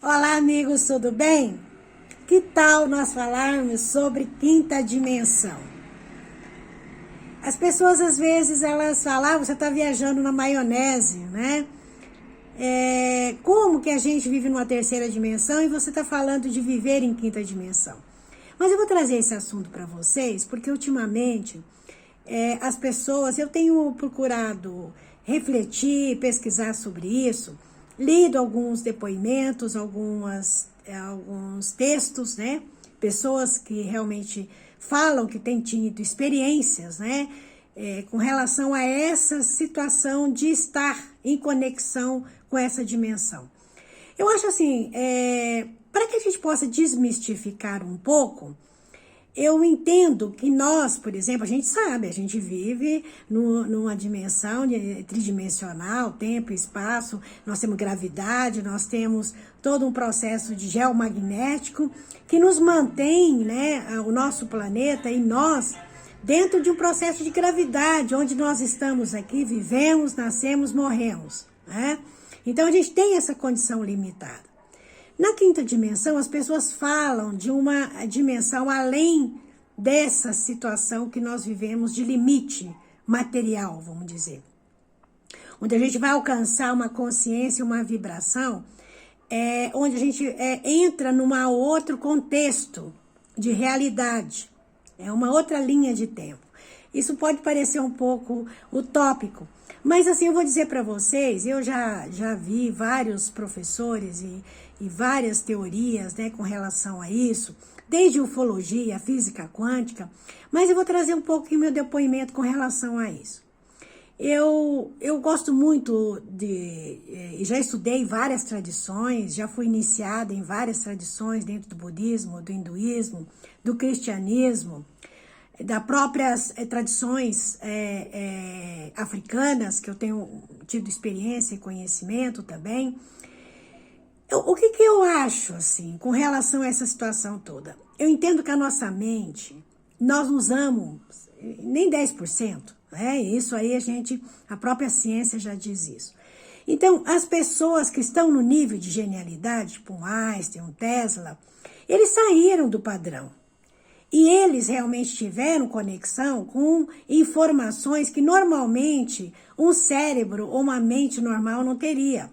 Olá, amigos, tudo bem? Que tal nós falarmos sobre quinta dimensão? As pessoas, às vezes, elas falam, você está viajando na maionese, né? Como que a gente vive numa terceira dimensão e você está falando de viver em quinta dimensão? Mas eu vou trazer esse assunto para vocês, porque ultimamente as pessoas, eu tenho procurado refletir, pesquisar sobre isso, lido alguns depoimentos, alguns textos, né? Pessoas que realmente falam que têm tido experiências, né? Com relação a essa situação de estar em conexão com essa dimensão. Eu acho assim, para que a gente possa desmistificar um pouco, eu entendo que nós, por exemplo, a gente sabe, a gente vive numa dimensão tridimensional, tempo e espaço, nós temos gravidade, nós temos todo um processo de geomagnético que nos mantém, né, o nosso planeta e nós dentro de um processo de gravidade, onde nós estamos aqui, vivemos, nascemos, morremos, né? Então a gente tem essa condição limitada. Na quinta dimensão, as pessoas falam de uma dimensão além dessa situação que nós vivemos de limite material, vamos dizer. Onde a gente vai alcançar uma consciência, uma vibração, onde a gente entra num outro contexto de realidade. É uma outra linha de tempo. Isso pode parecer um pouco utópico, mas assim, eu vou dizer para vocês, eu já vi vários professores e várias teorias, né, com relação a isso, desde ufologia, física quântica, mas eu vou trazer um pouco meu depoimento com relação a isso. Eu gosto muito já estudei várias tradições, já fui iniciada em várias tradições dentro do budismo, do hinduísmo, do cristianismo, das próprias tradições africanas, que eu tenho tido experiência e conhecimento também. O que eu acho, assim, com relação a essa situação toda? Eu entendo que a nossa mente, nós não usamos nem 10%, né? Isso aí a própria ciência já diz isso. Então, as pessoas que estão no nível de genialidade, tipo um Einstein, um Tesla, eles saíram do padrão. E eles realmente tiveram conexão com informações que normalmente um cérebro ou uma mente normal não teria.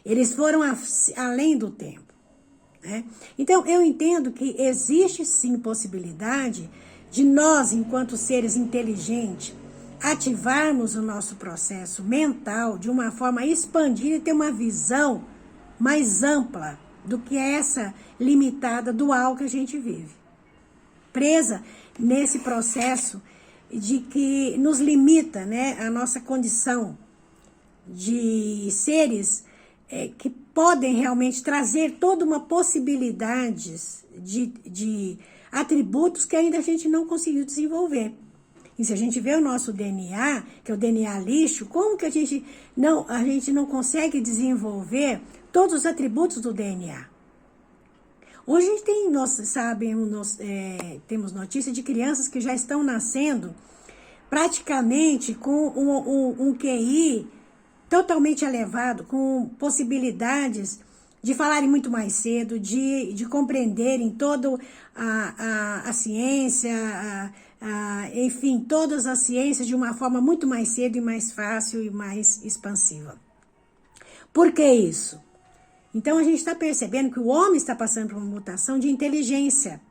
Eles foram além do tempo, né? Então, eu entendo que existe sim possibilidade de nós, enquanto seres inteligentes, ativarmos o nosso processo mental de uma forma expandida e ter uma visão mais ampla do que essa limitada dual que a gente vive. Presa nesse processo de que nos limita, né, a nossa condição de seres que podem realmente trazer toda uma possibilidade de atributos que ainda a gente não conseguiu desenvolver. E se a gente vê o nosso DNA, que é o DNA lixo, como que a gente não consegue desenvolver todos os atributos do DNA? Hoje a gente temos notícia de crianças que já estão nascendo praticamente com um QI totalmente elevado, com possibilidades de falarem muito mais cedo, de compreenderem toda a ciência, enfim, todas as ciências de uma forma muito mais cedo e mais fácil e mais expansiva. Por que isso? Então, a gente está percebendo que o homem está passando por uma mutação de inteligência.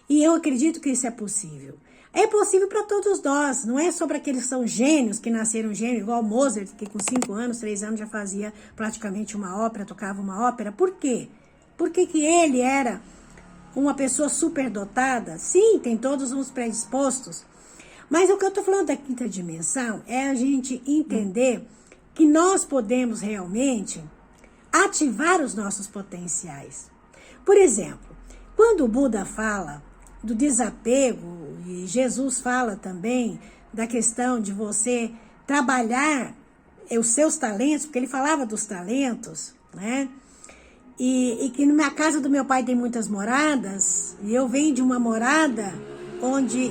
E eu acredito que isso é possível. É possível para todos nós, não é só para aqueles que são gênios, que nasceram gênios, igual Mozart, que com 5 anos, 3 anos já fazia praticamente uma ópera, tocava uma ópera. Por quê? Porque que ele era uma pessoa superdotada? Sim, tem todos uns predispostos. Mas o que eu estou falando da quinta dimensão é a gente entender que nós podemos realmente ativar os nossos potenciais. Por exemplo, quando o Buda fala do desapego, e Jesus fala também da questão de você trabalhar os seus talentos, porque ele falava dos talentos, né? E que na casa do meu pai tem muitas moradas, e eu venho de uma morada onde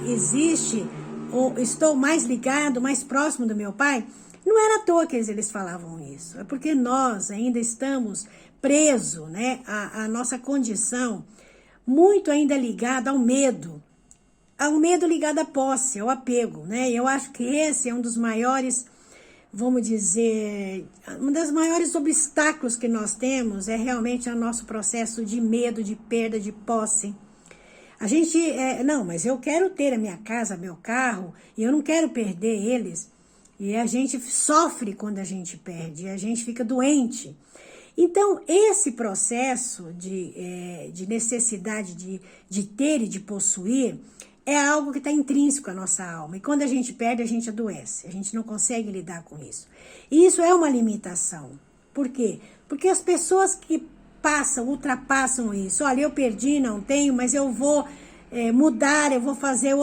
estou mais ligado, mais próximo do meu pai. Não era à toa que eles falavam isso, é porque nós ainda estamos preso, né, a nossa condição, muito ainda ligada ao medo ligado à posse, ao apego, né? Eu acho que esse é um dos maiores, vamos dizer, um dos maiores obstáculos que nós temos é realmente o nosso processo de medo, de perda, de posse. A gente, não, mas eu quero ter a minha casa, meu carro, e eu não quero perder eles. E a gente sofre quando a gente perde, a gente fica doente. Então, esse processo de necessidade de ter e de possuir é algo que está intrínseco à nossa alma. E quando a gente perde, a gente adoece. A gente não consegue lidar com isso. E isso é uma limitação. Por quê? Porque as pessoas que ultrapassam isso. Olha, eu perdi, não tenho, mas eu vou mudar, eu vou fazer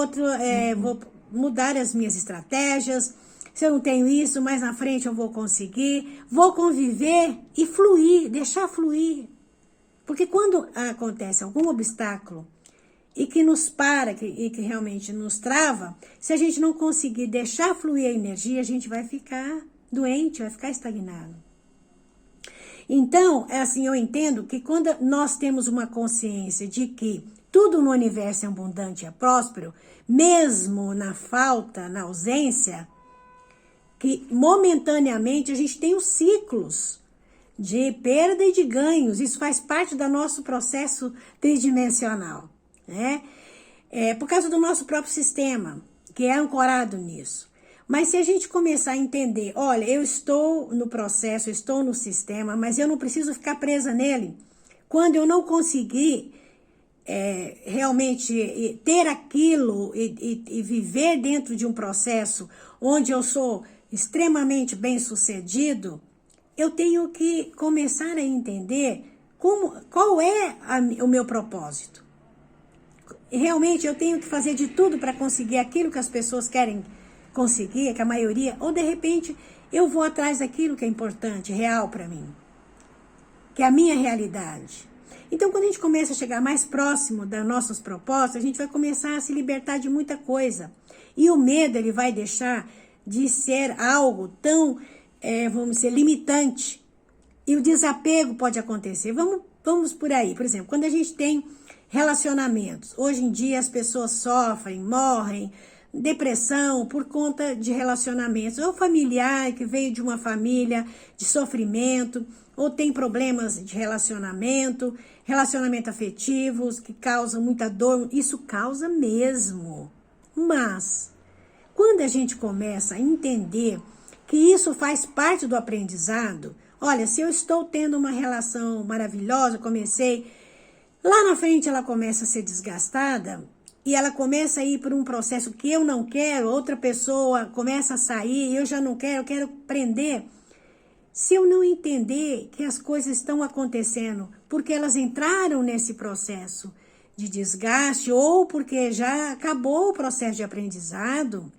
vou mudar as minhas estratégias. Se eu não tenho isso, mais na frente eu vou conseguir. Vou conviver e fluir, deixar fluir. Porque quando acontece algum obstáculo e que nos para, e que realmente nos trava, se a gente não conseguir deixar fluir a energia, a gente vai ficar doente, vai ficar estagnado. Então, assim, eu entendo que quando nós temos uma consciência de que tudo no universo é abundante e é próspero, mesmo na falta, na ausência, que momentaneamente a gente tem os ciclos de perda e de ganhos, isso faz parte do nosso processo tridimensional, né? Por causa do nosso próprio sistema, que é ancorado nisso. Mas se a gente começar a entender, olha, eu estou no processo, eu estou no sistema, mas eu não preciso ficar presa nele. Quando eu não conseguir realmente ter aquilo e viver dentro de um processo onde eu sou extremamente bem-sucedido, eu tenho que começar a entender qual é o meu propósito. Realmente eu tenho que fazer de tudo para conseguir aquilo que as pessoas querem conseguir, que a maioria, ou de repente eu vou atrás daquilo que é importante, real para mim, que é a minha realidade. Então, quando a gente começa a chegar mais próximo das nossas propostas, a gente vai começar a se libertar de muita coisa. E o medo, ele vai deixar de ser algo tão, vamos dizer, limitante. E o desapego pode acontecer. Vamos por aí. Por exemplo, quando a gente tem relacionamentos. Hoje em dia as pessoas sofrem, morrem, depressão por conta de relacionamentos. Ou familiar que veio de uma família de sofrimento, ou tem problemas de relacionamento afetivos que causam muita dor. Isso causa mesmo. Mas quando a gente começa a entender que isso faz parte do aprendizado, olha, se eu estou tendo uma relação maravilhosa, comecei, lá na frente ela começa a ser desgastada e ela começa a ir por um processo que eu não quero, outra pessoa começa a sair, eu já não quero, eu quero prender. Se eu não entender que as coisas estão acontecendo porque elas entraram nesse processo de desgaste ou porque já acabou o processo de aprendizado,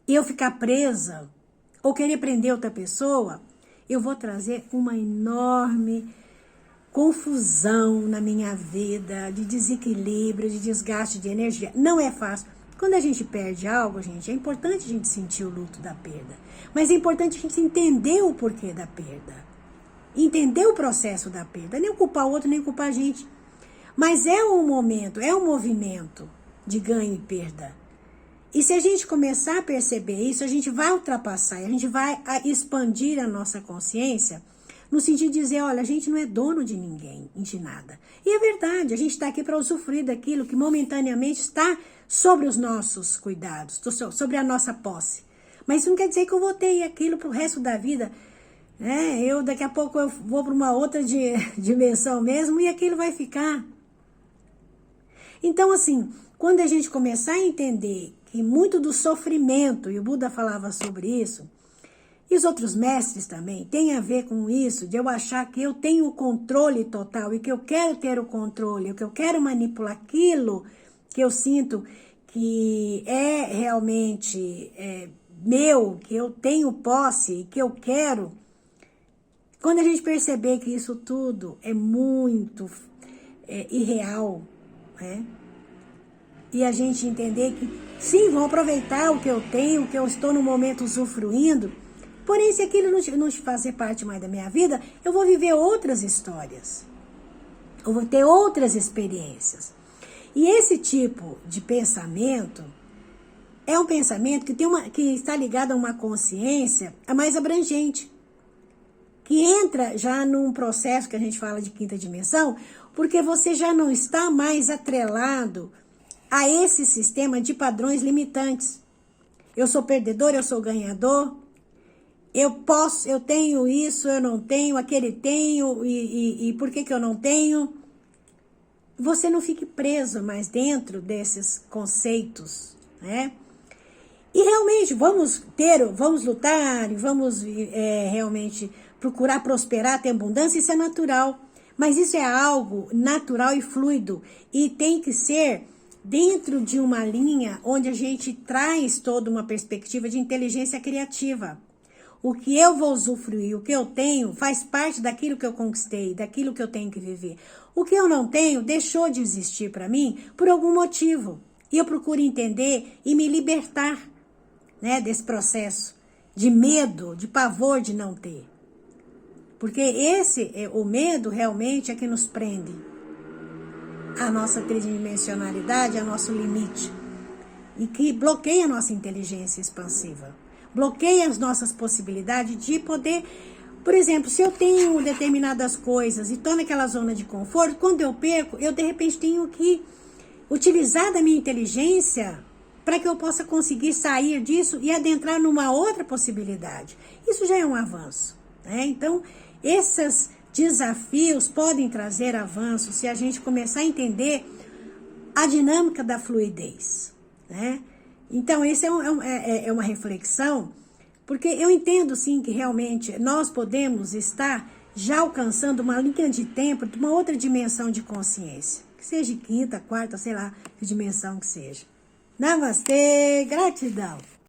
e eu ficar presa ou querer prender outra pessoa, eu vou trazer uma enorme confusão na minha vida, de desequilíbrio, de desgaste de energia. Não é fácil. Quando a gente perde algo, gente, é importante a gente sentir o luto da perda. Mas é importante a gente entender o porquê da perda. Entender o processo da perda. Nem culpar o outro, nem culpar a gente. Mas é um momento, é um movimento de ganho e perda. E se a gente começar a perceber isso, a gente vai ultrapassar, a gente vai expandir a nossa consciência no sentido de dizer, olha, a gente não é dono de ninguém, de nada. E é verdade, a gente está aqui para usufruir daquilo que momentaneamente está sobre os nossos cuidados, sobre a nossa posse. Mas isso não quer dizer que eu vou ter aquilo para o resto da vida. Daqui a pouco eu vou para uma outra dimensão mesmo e aquilo vai ficar. Então, assim, quando a gente começar a entender que muito do sofrimento, e o Buda falava sobre isso, e os outros mestres também, tem a ver com isso, de eu achar que eu tenho o controle total e que eu quero ter o controle, que eu quero manipular aquilo que eu sinto que é realmente meu, que eu tenho posse, que eu quero. Quando a gente perceber que isso tudo é muito irreal, né? E a gente entender que, sim, vou aproveitar o que eu tenho, o que eu estou no momento usufruindo, Porém, se aquilo não fazer parte mais da minha vida, eu vou viver outras histórias. Eu vou ter outras experiências. E esse tipo de pensamento é um pensamento que está ligado a uma consciência mais abrangente, que entra já num processo que a gente fala de quinta dimensão, porque você já não está mais atrelado a esse sistema de padrões limitantes. Eu sou perdedor, eu sou ganhador, eu tenho isso, eu não tenho, aquele tenho, e por que eu não tenho? Você não fique preso mais dentro desses conceitos, né? E realmente vamos lutar, e vamos realmente procurar prosperar, ter abundância, isso é natural. Mas isso é algo natural e fluido, e tem que ser dentro de uma linha onde a gente traz toda uma perspectiva de inteligência criativa. O que eu vou usufruir, o que eu tenho, faz parte daquilo que eu conquistei, daquilo que eu tenho que viver. O que eu não tenho deixou de existir para mim por algum motivo. E eu procuro entender e me libertar, né, desse processo de medo, de pavor de não ter. Porque o medo realmente é que nos prende. A nossa tridimensionalidade, a nosso limite. E que bloqueia a nossa inteligência expansiva. Bloqueia as nossas possibilidades de poder... Por exemplo, se eu tenho determinadas coisas e estou naquela zona de conforto, quando eu perco, eu de repente tenho que utilizar da minha inteligência para que eu possa conseguir sair disso e adentrar numa outra possibilidade. Isso já é um avanço, né? Então, esses desafios podem trazer avanço se a gente começar a entender a dinâmica da fluidez, né? Então, isso é uma reflexão, porque eu entendo, sim, que realmente nós podemos estar já alcançando uma linha de tempo de uma outra dimensão de consciência, que seja quinta, quarta, sei lá, que dimensão que seja. Namastê, gratidão.